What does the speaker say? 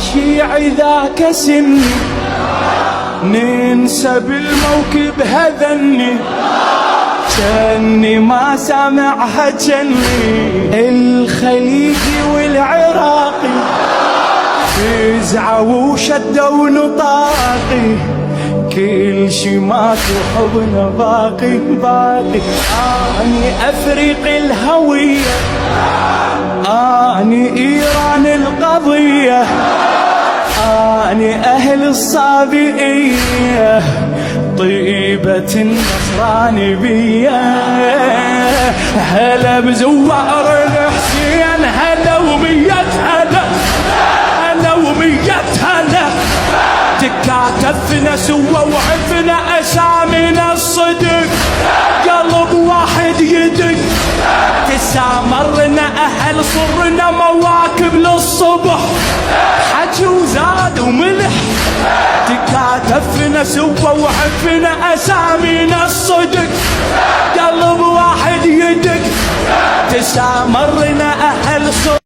الشيع ذاك سني، ننسى بالموكب هذني، جني ما سامعها جني. الخليجي والعراقي فزعوا وشدوا نطاقي، كل شي ما تحبنا باقي باقي. اني افريقي الهوية، اني ايران القضية، اني اهل الصابئية، طيبة النصراني بيا. هلا بزوار الحسين، هلا ومية هلا، هلا ومية هلا. تكاتفنا سوا وعفنا اسامينا الصدق، قلب واحد يدق. تسامرنا اهل صرنا مواكب للصبح، حكي وزاد وملح. تكاتفنا سوا وعفنا اسامينا الصدق، قلب واحد يدق. تسامرنا اهل صرنا